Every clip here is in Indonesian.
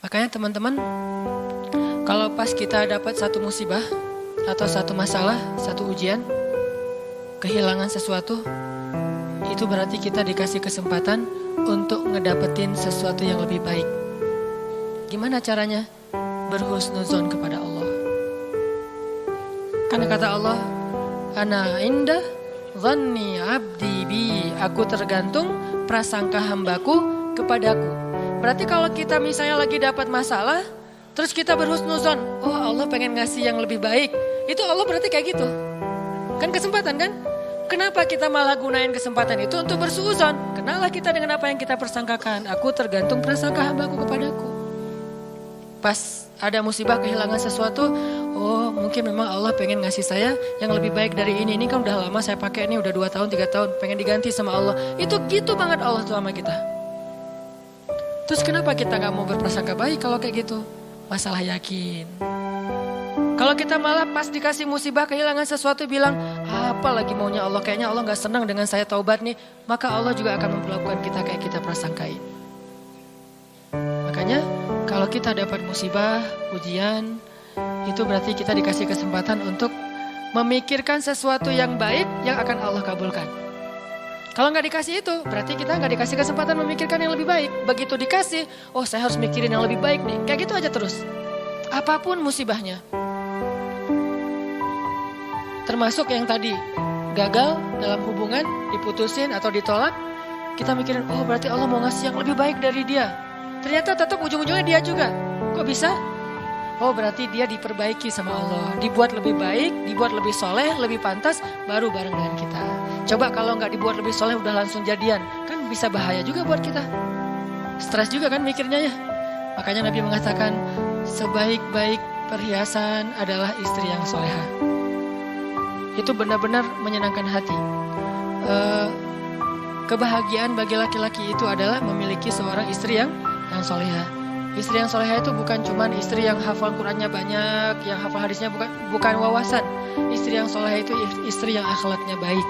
Makanya teman-teman, kalau pas kita dapat satu musibah atau satu masalah, satu ujian, kehilangan sesuatu, itu berarti kita dikasih kesempatan untuk ngedapetin sesuatu yang lebih baik. Gimana caranya? Berhusnuzon kepada Allah. Karena kata Allah, ana inda dhanni abdi bi, aku tergantung prasangka hambaku kepadaku. Berarti kalau kita misalnya lagi dapat masalah, terus kita berhusnuzon, oh Allah pengen ngasih yang lebih baik, itu Allah berarti kayak gitu. Kan kesempatan kan? Kenapa kita malah gunain kesempatan itu untuk bersuuzon? Kenalah kita dengan apa yang kita persangkakan. Aku tergantung prasangka hambaku kepadaku. Pas ada musibah kehilangan sesuatu, oh mungkin memang Allah pengen ngasih saya yang lebih baik dari ini. Ini kan udah lama saya pakai, ini udah 2 tahun, 3 tahun, pengen diganti sama Allah. Itu gitu banget Allah tuh sama kita. Terus kenapa kita gak mau berprasangka baik kalau kayak gitu? Masalah yakin. Kalau kita malah pas dikasih musibah kehilangan sesuatu bilang, apa lagi maunya Allah, kayaknya Allah gak senang dengan saya taubat nih, maka Allah juga akan memperlakukan kita kayak kita prasangkain. Makanya kalau kita dapat musibah, ujian, itu berarti kita dikasih kesempatan untuk memikirkan sesuatu yang baik yang akan Allah kabulkan. Kalau gak dikasih itu, berarti kita gak dikasih kesempatan memikirkan yang lebih baik. Begitu dikasih, oh saya harus mikirin yang lebih baik nih, kayak gitu aja terus. Apapun musibahnya. Termasuk yang tadi, gagal dalam hubungan, diputusin atau ditolak, kita mikirin, oh berarti Allah mau ngasih yang lebih baik dari dia. Ternyata tetap ujung-ujungnya dia juga. Kok bisa? Oh berarti dia diperbaiki sama Allah. Dibuat lebih baik, dibuat lebih soleh, lebih pantas, baru bareng dengan kita. Coba kalau nggak dibuat lebih soleh udah langsung jadian, kan bisa bahaya juga buat kita. Stres juga kan mikirnya ya. Makanya Nabi mengatakan, sebaik-baik perhiasan adalah istri yang solehah. Itu benar-benar menyenangkan hati. Kebahagiaan bagi laki-laki itu adalah memiliki seorang istri yang solehah. Istri yang solehah itu bukan cuma istri yang hafal Qurannya banyak, yang hafal hadisnya bukan wawasan. Istri yang solehah itu istri yang akhlaknya baik.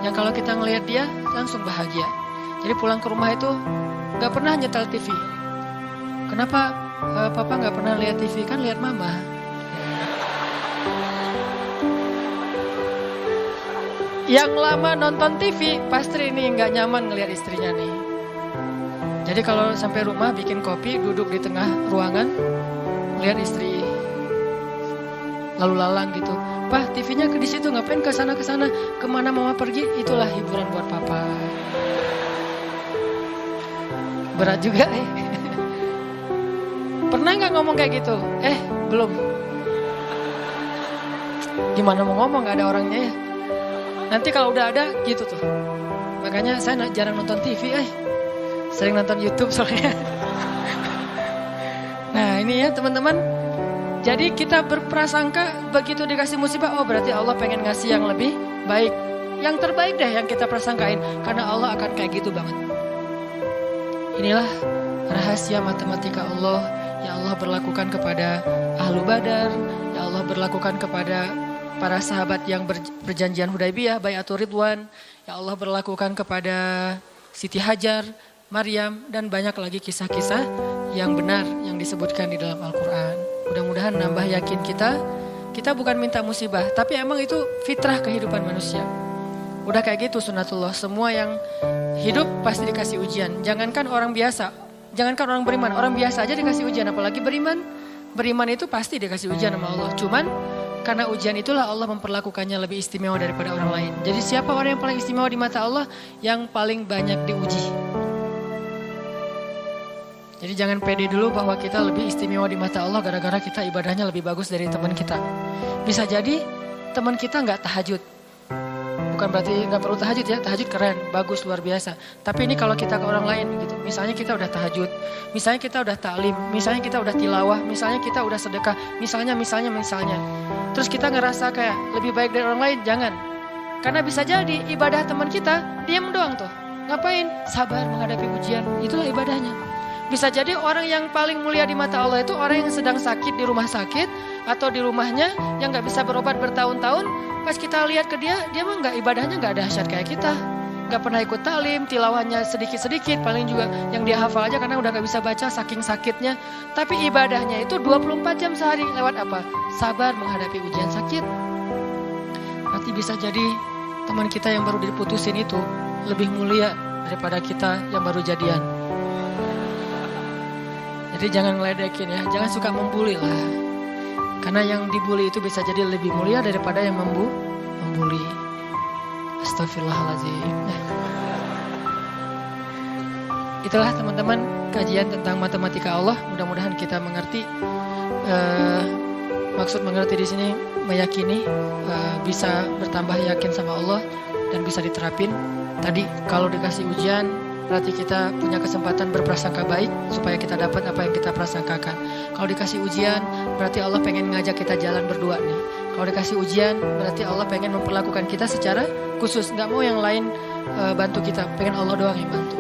Yang kalau kita ngelihat dia langsung bahagia. Jadi pulang ke rumah itu gak pernah nyetel TV. Kenapa papa gak pernah lihat TV? Kan lihat mama. Yang lama nonton TV, pasti ini nggak nyaman ngelihat istrinya nih. Jadi kalau sampai rumah bikin kopi, duduk di tengah ruangan, lihat istri lalu lalang gitu. Pak, TV-nya di situ, ngapain ke sana, kemana mama pergi? Itulah hiburan buat papa. Berat juga Pernah nggak ngomong kayak gitu? Belum. Gimana mau ngomong, nggak ada orangnya ya. Nanti kalau udah ada gitu tuh. Makanya saya jarang nonton TV, sering nonton YouTube soalnya. Nah ini ya teman-teman. Jadi kita berprasangka begitu dikasih musibah, oh berarti Allah pengen ngasih yang lebih baik. Yang terbaik deh yang kita prasangkain. Karena Allah akan kayak gitu banget. Inilah rahasia matematika Allah. Ya Allah berlakukan kepada Ahlu Badar. Ya Allah berlakukan kepada para sahabat yang berjanjian Hudaybiyah, Bai'atul Ridwan. Ya Allah berlakukan kepada Siti Hajar, Maryam, dan banyak lagi kisah-kisah yang benar yang disebutkan di dalam Al-Quran. Mudah-mudahan nambah yakin kita. Kita bukan minta musibah, tapi emang itu fitrah kehidupan manusia. Udah kayak gitu sunatullah. Semua yang hidup pasti dikasih ujian. Jangankan orang biasa, jangankan orang beriman, orang biasa aja dikasih ujian, apalagi beriman. Beriman itu pasti dikasih ujian sama Allah. Cuman karena ujian itulah Allah memperlakukannya lebih istimewa daripada orang lain. Jadi siapa orang yang paling istimewa di mata Allah? Yang paling banyak diuji. Jadi jangan pede dulu bahwa kita lebih istimewa di mata Allah gara-gara kita ibadahnya lebih bagus dari teman kita. Bisa jadi teman kita nggak tahajud. Bukan berarti nggak perlu tahajud ya, tahajud keren, bagus, luar biasa. Tapi ini kalau kita ke orang lain gitu, misalnya kita udah tahajud, misalnya kita udah taklim, misalnya kita udah tilawah, misalnya kita udah sedekah, misalnya. Terus kita ngerasa kayak lebih baik dari orang lain, jangan. Karena bisa jadi ibadah teman kita, diam doang tuh. Ngapain? Sabar menghadapi ujian, itulah ibadahnya. Bisa jadi orang yang paling mulia di mata Allah itu orang yang sedang sakit di rumah sakit, atau di rumahnya yang gak bisa berobat bertahun-tahun. Pas kita lihat ke dia mah gak, ibadahnya gak dahsyat kayak kita. gak pernah ikut talim, tilawahnya sedikit-sedikit, paling juga yang dia hafal aja karena udah gak bisa baca saking sakitnya. Tapi ibadahnya itu 24 jam sehari. Lewat apa? Sabar menghadapi ujian sakit. Berarti bisa jadi teman kita yang baru diputusin itu lebih mulia daripada kita yang baru jadian. Jadi jangan ngeledekin ya, jangan suka membuli lah. Karena yang dibully itu bisa jadi lebih mulia daripada yang membuli. Astagfirullahaladzim. Itulah teman-teman kajian tentang matematika Allah. Mudah-mudahan kita mengerti. Maksud mengerti di sini meyakini, bisa bertambah yakin sama Allah dan bisa diterapin. Tadi kalau dikasih ujian berarti kita punya kesempatan berprasangka baik supaya kita dapat apa yang kita prasangkakan. Kalau dikasih ujian berarti Allah pengen ngajak kita jalan berdua nih. Kalau dikasih ujian berarti Allah pengen memperlakukan kita secara khusus. Nggak mau yang lain bantu kita, pengen Allah doang yang bantu.